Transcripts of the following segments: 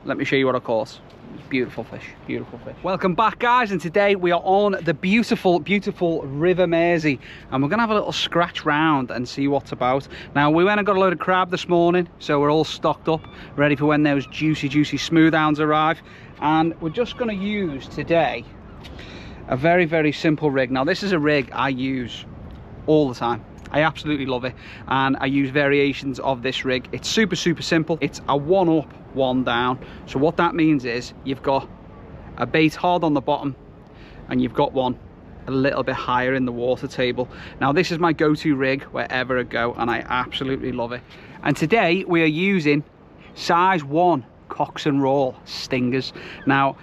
let me show you what I caught. Beautiful fish, beautiful fish. Welcome back, guys, and today we are on the beautiful River Mersey, and we're gonna have a little scratch round and see what's about. Now, we went and got a load of crab this morning, so we're all stocked up, ready for when those juicy Smooth-Hounds arrive. And we're just gonna use today a very simple rig. Now, this is a rig I use all the time. I absolutely love it, and I use variations of this rig. It's super simple. It's a one up, one down. So what that means is you've got a bait hard on the bottom and you've got one a little bit higher in the water table. Now, this is my go-to rig wherever I go, and I absolutely love it. And today we are using size 1 Cox and Roll stingers. Now,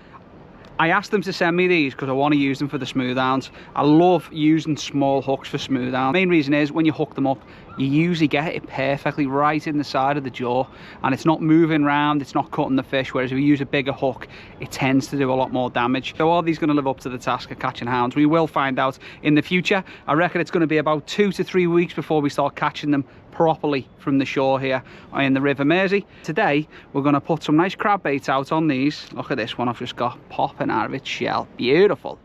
I asked them to send me these because I want to use them for the Smooth-Hounds. I love using small hooks for Smooth-Hounds. Main reason is when you hook them up, you usually get it perfectly right in the side of the jaw, and it's not moving around, it's not cutting the fish, whereas if you use a bigger hook, it tends to do a lot more damage. So are these going to live up to the task of catching hounds? We will find out in the future. I reckon it's going to be about 2 to 3 weeks before we start catching them properly from the shore here in the River Mersey. Today we're going to put some nice crab baits out on these. Look at this one I've just got popping out of its shell. Beautiful.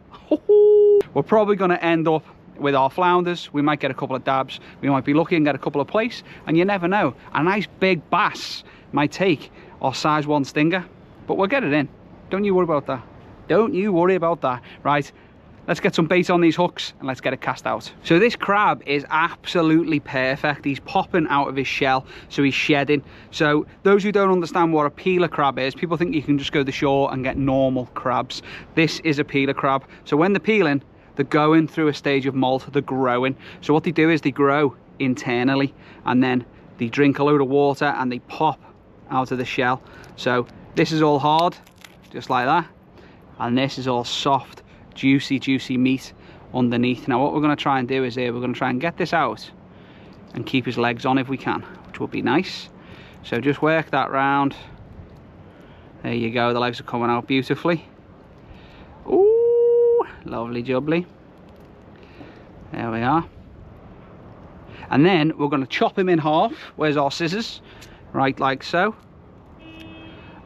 We're probably going to end up with our flounders. We might get a couple of dabs, we might be lucky and get a couple of plaice, and you never know, a nice big bass might take our size 1 stinger, but we'll get it in. Don't you worry about that. Don't you worry about that. Right, let's get some bait on these hooks and let's get it cast out. So this crab is absolutely perfect. He's popping out of his shell, so he's shedding. So those who don't understand what a peeler crab is, people think you can just go to the shore and get normal crabs. This is a peeler crab. So when they're peeling, they're going through a stage of molt, they're growing. So what they do is they grow internally, and then they drink a load of water and they pop out of the shell. So this is all hard, just like that, and this is all soft, juicy meat underneath. Now what we're going to try and do is here, we're going to try and get this out and keep his legs on if we can, which would be nice. So just work that round. There you go, the legs are coming out beautifully. Ooh, lovely jubbly. There we are. And then we're going to chop him in half. Where's our scissors? Right, like so.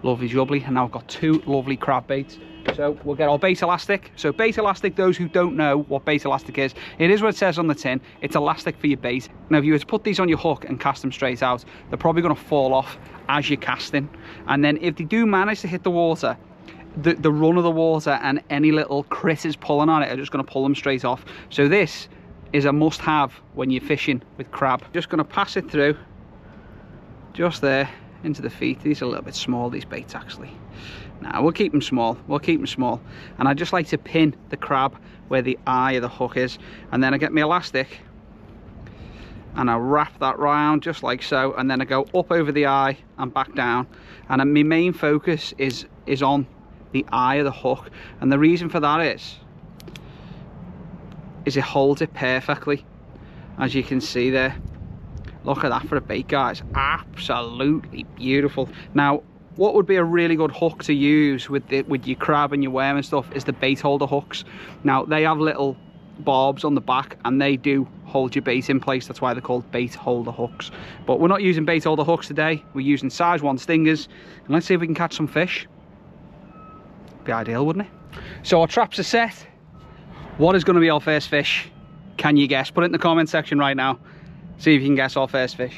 Lovely jubbly. And now I've got 2 lovely crab baits. So we'll get our bait elastic. So bait elastic, those who don't know what bait elastic is, it is what it says on the tin. It's elastic for your bait. Now if you were to put these on your hook and cast them straight out, they're probably going to fall off as you're casting. And then if they do manage to hit the water, the run of the water and any little critters pulling on it are just going to pull them straight off. So this is a must-have when you're fishing with crab. Just going to pass it through just there into the feet. These are a little bit small, these baits, actually. Now we'll keep them small, and I just like to pin the crab where the eye of the hook is, and then I get my elastic and I wrap that round just like so, and then I go up over the eye and back down, and my main focus is on the eye of the hook. And the reason for that is it holds it perfectly, as you can see there. Look at that for a bait, guys. Absolutely beautiful. Now what would be a really good hook to use with your crab and your worm and stuff is the bait holder hooks. Now they have little barbs on the back and they do hold your bait in place. That's why they're called bait holder hooks. But we're not using bait holder hooks today. We're using size 1 stingers, and let's see if we can catch some fish. Be ideal, wouldn't it? So our traps are set. What is going to be our first fish? Can you guess? Put it in the comment section right now. See if you can guess our first fish.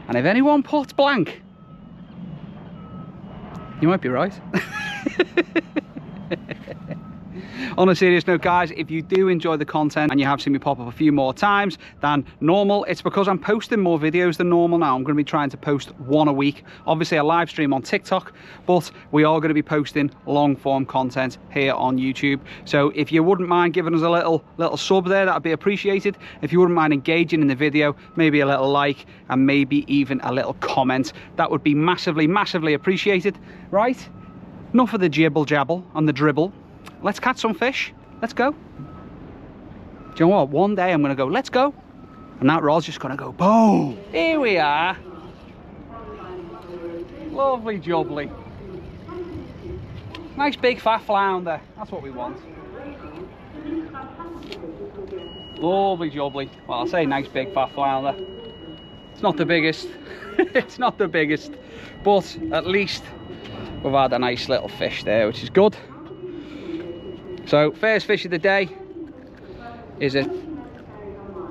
And if anyone puts blank, you might be right. On a serious note, guys, if you do enjoy the content and you have seen me pop up a few more times than normal, it's because I'm posting more videos than normal now. I'm going to be trying to post 1 a week. Obviously a live stream on TikTok, but we are going to be posting long form content here on YouTube. So if you wouldn't mind giving us a little sub there, that would be appreciated. If you wouldn't mind engaging in the video, maybe a little like and maybe even a little comment, that would be massively appreciated. Right, enough of the jibble jabble and the dribble. Let's catch some fish. Let's go. Do you know what? One day I'm going to go, let's go. And that rod's just going to go, boom. Here we are. Lovely jubbly. Nice big fat flounder. That's what we want. Lovely jubbly. Well, I'll say nice big fat flounder. It's not the biggest. It's not the biggest. But at least we've had a nice little fish there, which is good. So first fish of the day is a...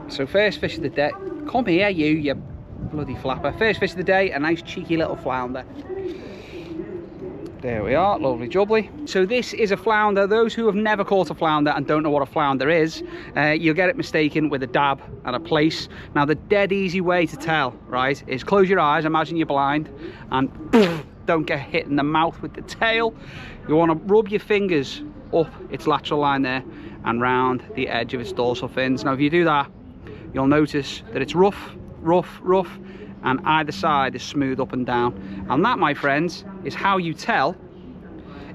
So first fish of the day... Come here, you bloody flapper. First fish of the day, a nice cheeky little flounder. There we are, lovely jubbly. So this is a flounder. Those who have never caught a flounder and don't know what a flounder is, you'll get it mistaken with a dab and a place. Now the dead easy way to tell, right, is close your eyes, imagine you're blind, and don't get hit in the mouth with the tail. You want to rub your fingers up its lateral line there and round the edge of its dorsal fins. Now if you do that, you'll notice that it's rough, and either side is smooth up and down. And that, my friends, is how you tell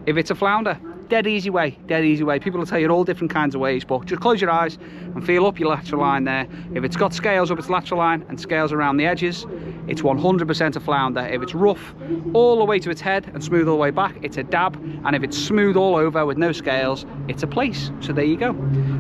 if it's a flounder. Dead easy way, dead easy way. People will tell you all different kinds of ways, but just close your eyes and feel up your lateral line there. If it's got scales up its lateral line and scales around the edges, it's 100% a flounder. If it's rough all the way to its head and smooth all the way back, it's a dab. And if it's smooth all over with no scales, it's a place. So there you go.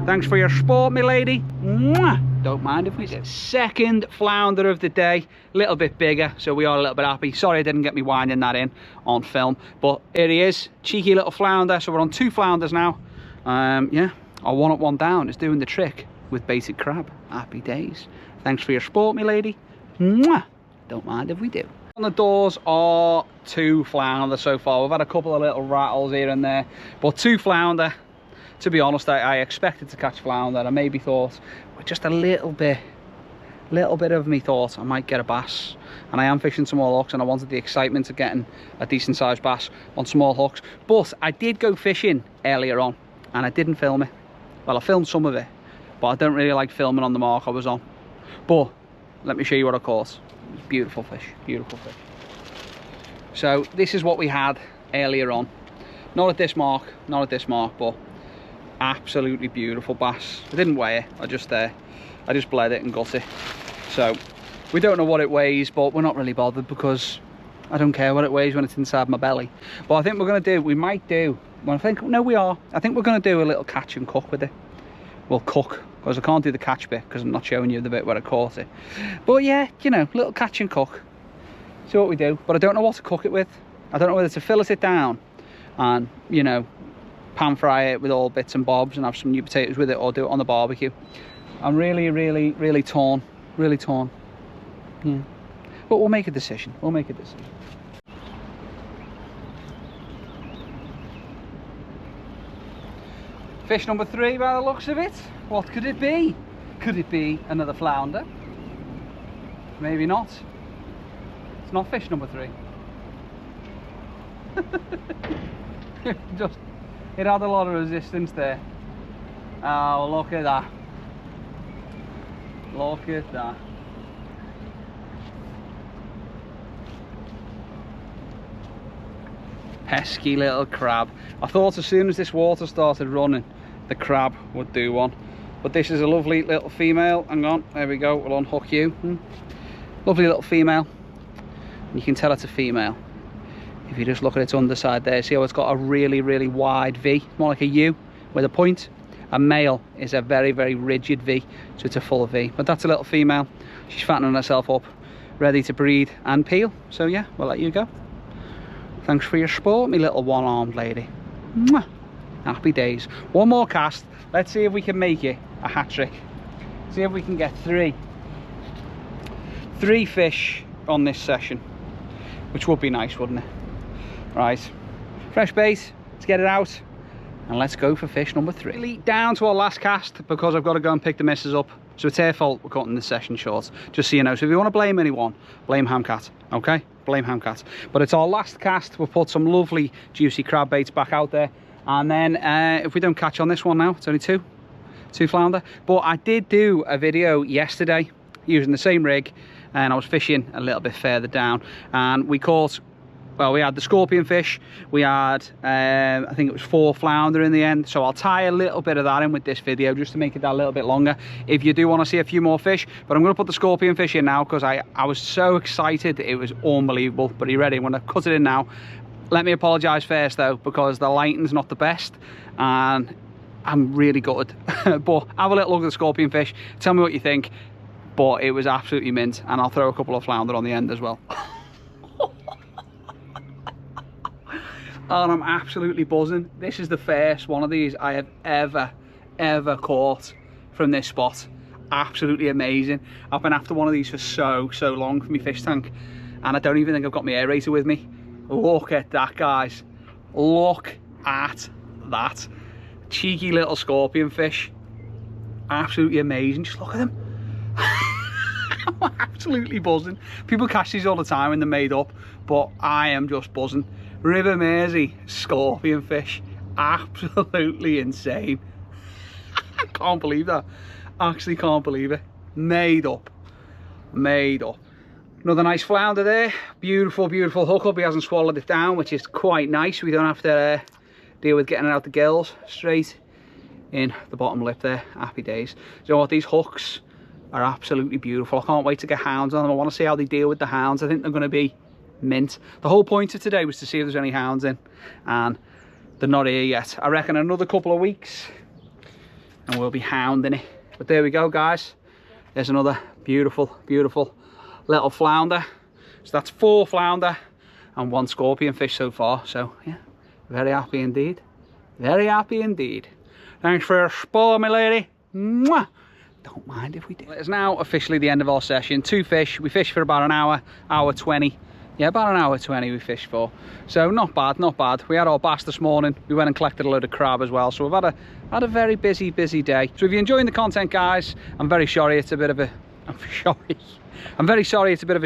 Thanks for your sport, my lady. Mwah! Don't mind if we do. Second flounder of the day, a little bit bigger, so we are a little bit happy. Sorry I didn't get me winding that in on film, but here he is, cheeky little flounder. So we're on 2 flounders now. Yeah, our 1 up 1 down is doing the trick with basic crab. Happy days. Thanks for your sport, my lady. Mwah! Don't mind if we do. On the doors are 2 flounder so far. We've had a couple of little rattles here and there, but 2 flounder. To be honest, I expected to catch flounder. I maybe thought, with just a little bit of me thought I might get a bass. And I am fishing small hooks, and I wanted the excitement of getting a decent sized bass on small hooks. But I did go fishing earlier on, and I didn't film it. Well, I filmed some of it, but I don't really like filming on the mark I was on. But let me show you what I caught. Beautiful fish, beautiful fish. So this is what we had earlier on. Not at this mark, but absolutely beautiful bass. I didn't weigh it, I just bled it and got it. So we don't know what it weighs, but we're not really bothered because I don't care what it weighs when it's inside my belly. But I think we're going to do, I think we're going to do a little catch and cook with it. We'll cook, because I can't do the catch bit because I'm not showing you the bit where I caught it. But yeah, you know, little catch and cook. See what we do. But I don't know what to cook it with. I don't know whether to fillet it down and, you know, pan fry it with all bits and bobs and have some new potatoes with it, or do it on the barbecue. I'm really torn. Yeah. But we'll make a decision. Fish number 3 by the looks of it. What could it be? Could it be another flounder? Maybe not. It's not fish number 3. It had a lot of resistance there. Oh, look at that. Look at that. Pesky little crab. I thought as soon as this water started running, the crab would do one. But this is a lovely little female. Hang on, there we go, we'll unhook you. Lovely little female. And you can tell it's a female if you just look at its underside there. See how it's got a really wide V, more like a U with a point. A male is a very rigid V, so it's a full V. But that's a little female. She's fattening herself up, ready to breed and peel. So yeah, we'll let you go. Thanks for your sport, me little one-armed lady. Mwah. Happy days. One more cast. Let's see if we can make it a hat trick. See if we can get 3 fish on this session, which would be nice, wouldn't it? Right, fresh bait, let's get it out and let's go for fish number 3. Really down to our last cast because I've got to go and pick the missus up, so it's her fault we're cutting this session short, just so you know. So if you want to blame anyone, blame Hamcat, okay? Blame Hamcat. But it's our last cast. We'll put some lovely juicy crab baits back out there, and then if we don't catch on this one now, it's only 2 flounder. But I did do a video yesterday using the same rig, and I was fishing a little bit further down, and we caught, well, we had the scorpion fish, we had I think it was 4 flounder in the end. So I'll tie a little bit of that in with this video just to make it that little bit longer if you do want to see a few more fish. But I'm going to put the scorpion fish in now because I was so excited, it was unbelievable. But are you ready? I'm going to cut it in now. Let me apologise first though, because the lighting's not the best and I'm really gutted. But have a little look at the scorpion fish, tell me what you think. But it was absolutely mint, and I'll throw a couple of flounder on the end as well. and I'm absolutely buzzing. This is the first one of these I have ever caught from this spot. Absolutely amazing. I've been after one of these for so long for my fish tank, and I don't even think I've got my aerator with me. Look at that, guys. Look at that. Cheeky little scorpion fish. Absolutely amazing. Just look at them. I'm absolutely buzzing. People catch these all the time when they're made up, but I am just buzzing. River Mersey scorpion fish. Absolutely insane. I can't believe that. Actually can't believe it. Made up. Another nice flounder there. Beautiful hook up. He hasn't swallowed it down, which is quite nice. We don't have to deal with getting it out the gills. Straight in the bottom lip there. Happy days. You know what, these hooks are absolutely beautiful. I can't wait to get hounds on them. I want to see how they deal with the hounds. I think they're going to be mint. The whole point of today was to see if there's any hounds in, and they're not here yet. I reckon another couple of weeks and we'll be hounding it. But there we go, guys. There's another beautiful little flounder. So that's 4 flounder and 1 scorpion fish so far. So yeah, very happy indeed. Very happy indeed. Thanks for your sport, my lady. Mwah. Don't mind if we do. It's now officially the end of our session. 2 fish. We fished for about an hour 20. Yeah, about an hour 20 we fished for. So not bad. We had our bass this morning. We went and collected a load of crab as well. So we've had a very busy day. So if you're enjoying the content, guys, I'm very sorry it's a bit of a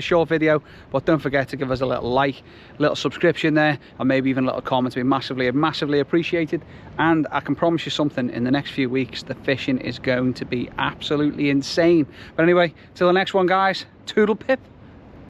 short video, but don't forget to give us a little like, a little subscription there, and maybe even a little comment. Be massively appreciated. And I can promise you something, in the next few weeks the fishing is going to be absolutely insane. But anyway, till the next one, guys, toodle pip.